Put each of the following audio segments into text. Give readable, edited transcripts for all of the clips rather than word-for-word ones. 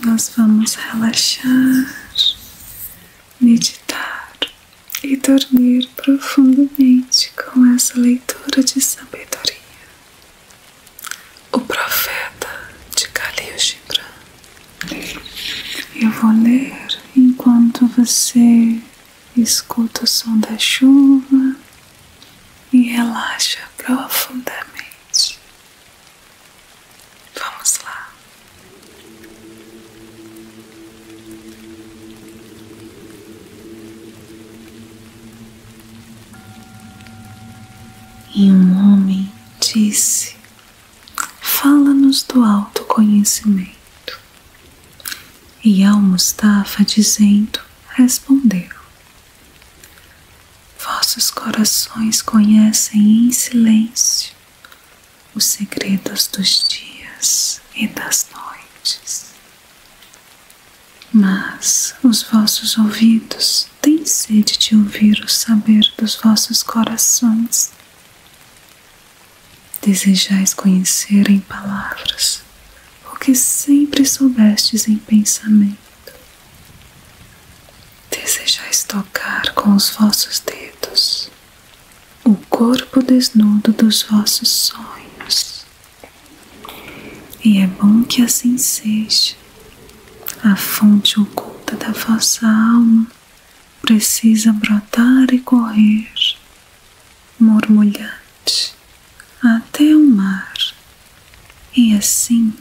nós vamos relaxar, meditar e dormir profundamente com essa leitura de sabedoria. O Profeta de Khalil Gibran. Eu vou ler enquanto você escuta o som da chuva e relaxa profundamente. Vamos lá. E um homem disse: fala-nos do autoconhecimento. E Al-Mustafa, dizendo, respondeu: vossos corações conhecem em silêncio os segredos dos dias e das noites. Mas os vossos ouvidos têm sede de ouvir o saber dos vossos corações. Desejais conhecer em palavras o que sempre soubestes em pensamento. Desejais tocar com os vossos dedos o corpo desnudo dos vossos sonhos. E é bom que assim seja. A fonte oculta da vossa alma precisa brotar e correr, murmulhante, até o mar, e assim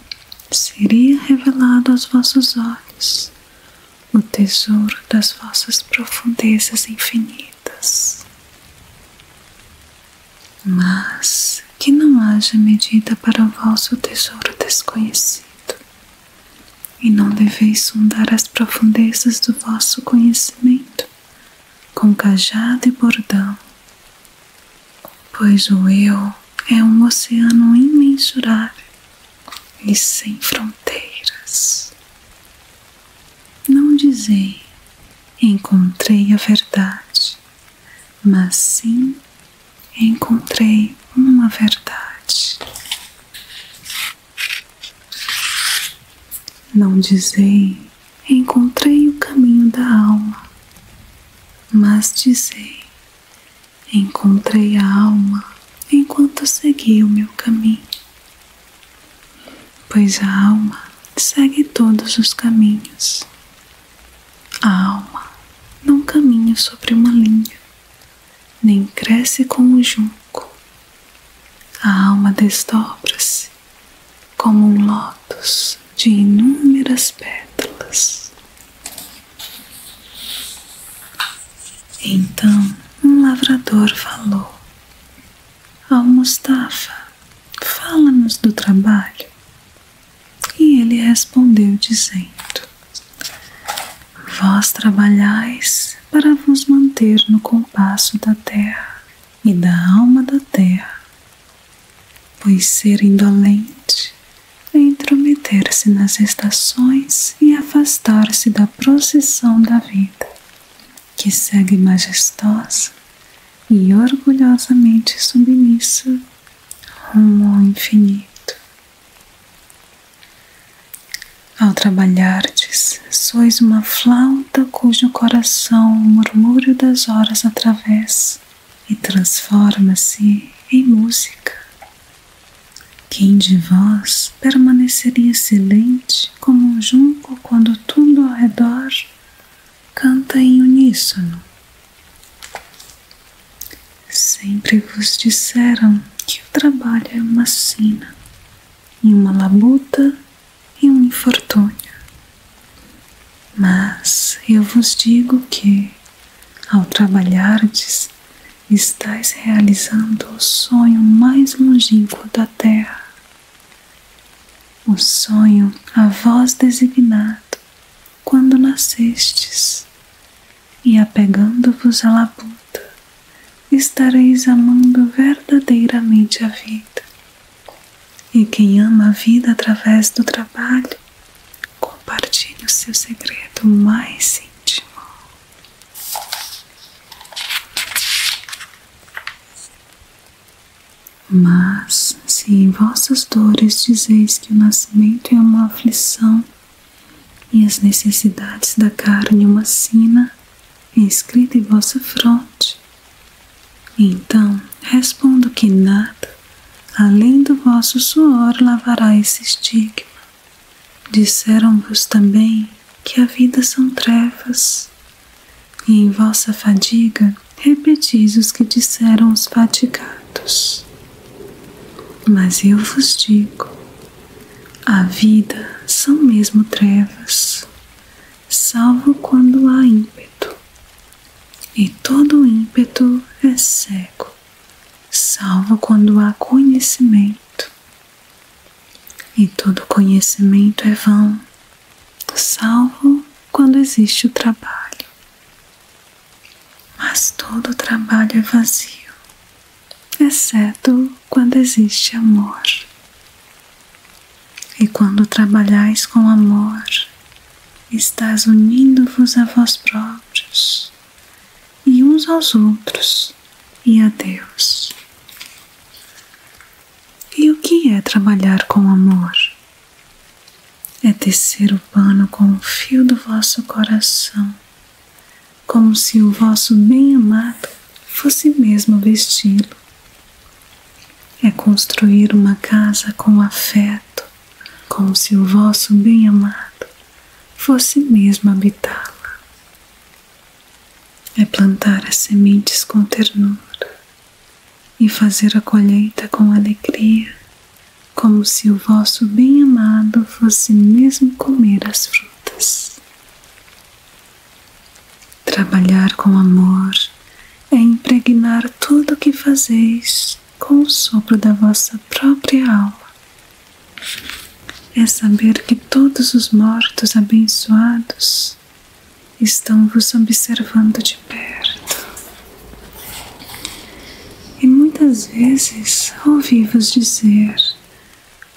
seria revelado aos vossos olhos o tesouro das vossas profundezas infinitas. Mas que não haja medida para o vosso tesouro desconhecido, e não deveis sondar as profundezas do vosso conhecimento com cajado e bordão, pois o eu é um oceano imensurável e sem fronteiras. Não dizei, encontrei a verdade, mas sim, encontrei uma verdade. Não dizei, encontrei o caminho da alma, mas dizei, encontrei a alma enquanto segui o meu caminho. Pois a alma segue todos os caminhos. A alma não caminha sobre uma linha, nem cresce com o junco. A alma desdobra-se como um lótus de inúmeras pétalas. Então um lavrador falou: Al-Mustafa, fala-nos do trabalho. E ele respondeu dizendo: vós trabalhais para vos manter no compasso da terra e da alma da terra, pois ser indolente é intrometer-se nas estações e afastar-se da procissão da vida, que segue majestosa e orgulhosamente submissa rumo ao infinito. Ao trabalhardes, sois uma flauta cujo coração o murmúrio das horas atravessa e transforma-se em música. Quem de vós permaneceria silente como um junco quando tudo ao redor canta em uníssono? Sempre vos disseram que o trabalho é uma sina e uma labuta e um infortúnio. Mas eu vos digo que, ao trabalhardes, estais realizando o sonho mais longínquo da terra, o sonho a vós designado quando nascestes, e apegando-vos à labuta, estareis amando verdadeiramente a vida. E quem ama a vida através do trabalho, compartilha o seu segredo mais íntimo. Mas, se em vossas dores dizeis que o nascimento é uma aflição e as necessidades da carne uma sina escrita em vossa fronte. Então respondo que nada, além do vosso suor, lavará esse estigma. Disseram-vos também que a vida são trevas, e em vossa fadiga repetis os que disseram os fatigados. Mas eu vos digo, a vida são mesmo trevas, salvo quando há ímpeto, e todo ímpeto é cego, salvo quando há conhecimento, e todo conhecimento é vão, salvo quando existe o trabalho. Mas todo trabalho é vazio, exceto quando existe amor. E quando trabalhais com amor, estás unindo-vos a vós próprios, e uns aos outros, e a Deus. E o que é trabalhar com amor? É tecer o pano com o fio do vosso coração, como se o vosso bem-amado fosse mesmo vesti-lo. É construir uma casa com afeto, como se o vosso bem-amado fosse mesmo habitá-la. É plantar as sementes com ternura e fazer a colheita com alegria, como se o vosso bem-amado fosse mesmo comer as frutas. Trabalhar com amor é impregnar tudo o que fazeis com o sopro da vossa própria alma. É saber que todos os mortos abençoados estão vos observando de perto. E muitas vezes ouvi-vos dizer,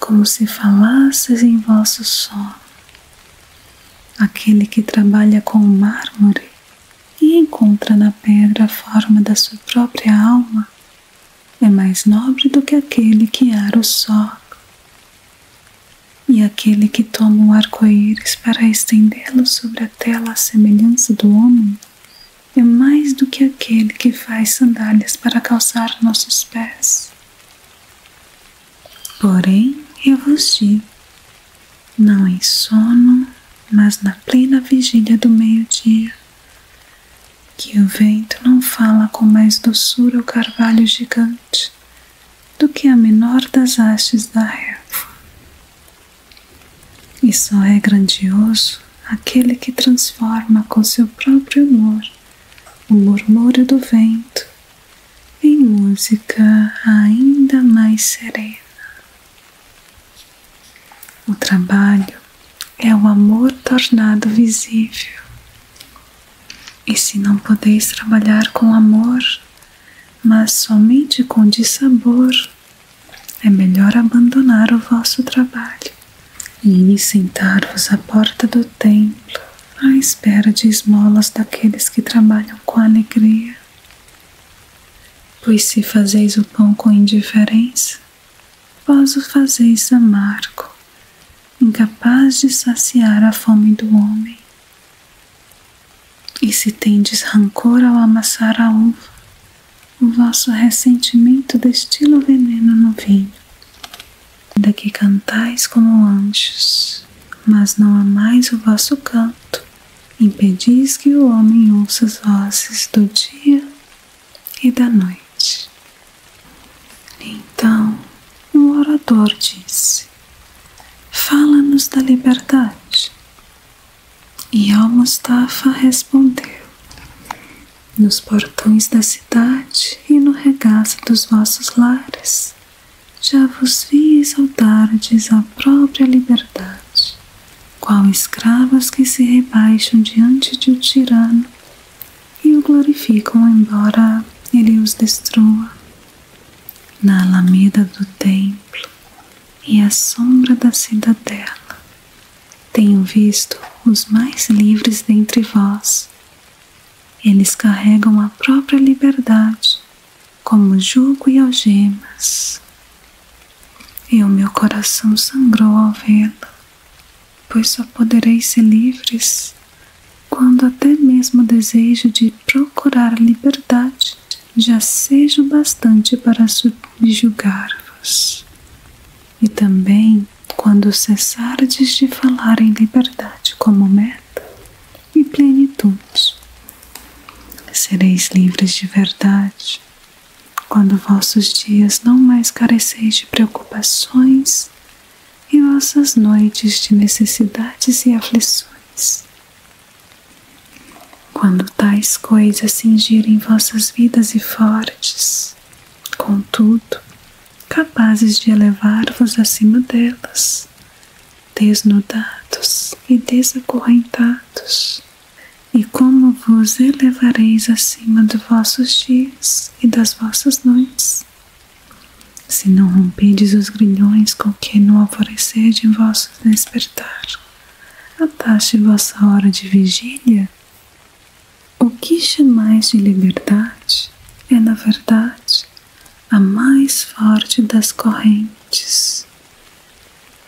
como se falasseis em vosso sono, aquele que trabalha com o mármore e encontra na pedra a forma da sua própria alma é mais nobre do que aquele que ara o solo. E aquele que toma um arco-íris para estendê-lo sobre a tela à semelhança do homem é mais do que aquele que faz sandálias para calçar nossos pés. Porém, eu vos digo, não em sono, mas na plena vigília do meio-dia, que o vento não fala com mais doçura o carvalho gigante do que a menor das hastes da relva. E só é grandioso aquele que transforma com seu próprio humor o murmúrio do vento em música ainda mais serena. O trabalho é o amor tornado visível. E se não podeis trabalhar com amor, mas somente com dissabor, é melhor abandonar o vosso trabalho e ir sentar-vos à porta do templo, à espera de esmolas daqueles que trabalham com alegria. Pois se fazeis o pão com indiferença, vós o fazeis amargo, incapaz de saciar a fome do homem. E se tendes rancor ao amassar a uva, o vosso ressentimento destila o veneno no vinho. Ainda que cantais como anjos, mas não amais o vosso canto, impedis que o homem ouça as vozes do dia e da noite. Então, um orador disse, fala-nos da liberdade. E Al-Mustafa respondeu, nos portões da cidade e no regaço dos vossos lares, já vos vi exaltardes a própria liberdade, qual escravos que se rebaixam diante de um tirano e o glorificam embora ele os destrua. Na alameda do templo e à sombra da cidadela, tenho visto os mais livres dentre vós. Eles carregam a própria liberdade como jugo e algemas. E o meu coração sangrou ao vê-lo, pois só podereis ser livres quando até mesmo o desejo de procurar liberdade já seja o bastante para subjugar-vos. E também quando cessardes de falar em liberdade como meta e plenitude. Sereis livres de verdade quando vossos dias não mais careceis de preocupações e vossas noites de necessidades e aflições. Quando tais coisas cingirem vossas vidas e fortes, contudo, capazes de elevar-vos acima delas, desnudados e desacorrentados. E como vos elevareis acima de vossos dias e das vossas noites, se não rompedes os grilhões com que no alvorecer de vosso despertar ataste vossa hora de vigília? O que chamais de liberdade é, na verdade, a mais forte das correntes.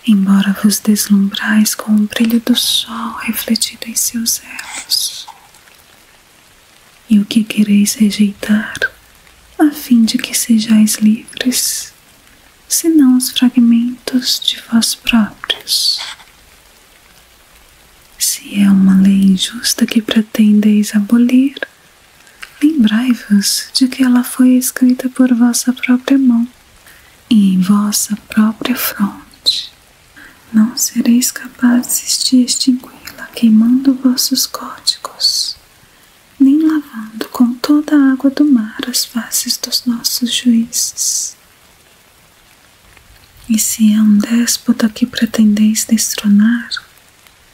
Embora vos deslumbrais com o brilho do sol refletido em seus elos. E o que quereis rejeitar, a fim de que sejais livres, senão os fragmentos de vós próprios? Se é uma lei injusta que pretendeis abolir, lembrai-vos de que ela foi escrita por vossa própria mão e em vossa própria fronte. Não sereis capazes de extingui-la queimando vossos códigos, nem lavando com toda a água do mar as faces dos nossos juízes. E se é um déspota que pretendeis destronar,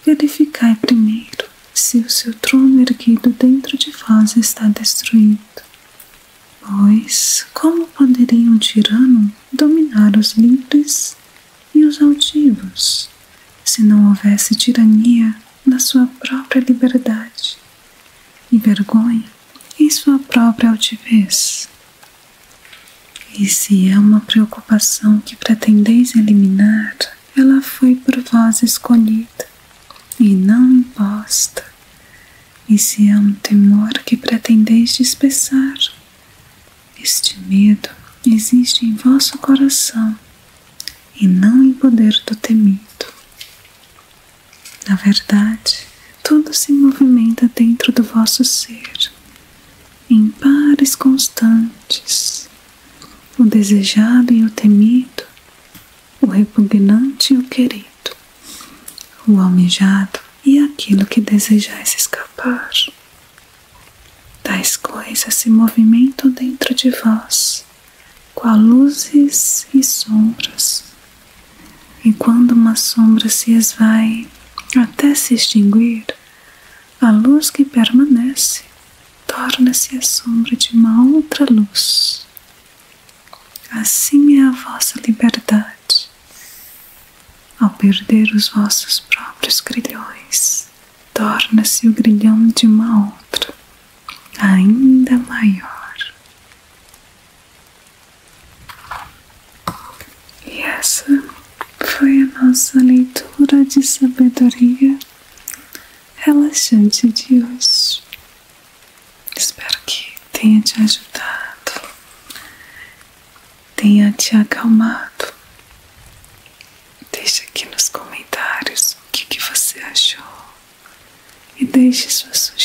verificai primeiro se o seu trono erguido dentro de vós está destruído. Pois como poderia um tirano dominar os livres e os altivos, se não houvesse tirania na sua própria liberdade e vergonha em sua própria altivez? E se é uma preocupação que pretendeis eliminar, ela foi por vós escolhida e não imposta. E se é um temor que pretendeis dispersar, este medo existe em vosso coração e não em poder do temido. Na verdade, tudo se movimenta dentro do vosso ser, em pares constantes, o desejado e o temido, o repugnante e o querido, o almejado e aquilo que desejais escapar. Tais coisas se movimentam dentro de vós, qual luzes e sombras. E quando uma sombra se esvai até se extinguir, a luz que permanece torna-se a sombra de uma outra luz. Assim é a vossa liberdade. Ao perder os vossos próprios grilhões, torna-se o grilhão de uma outra, ainda maior. E essa foi a nossa leitura de sabedoria relaxante de hoje. Espero que tenha te ajudado, tenha te acalmado. Deixe aqui nos comentários o que você achou e deixe sua sugestão.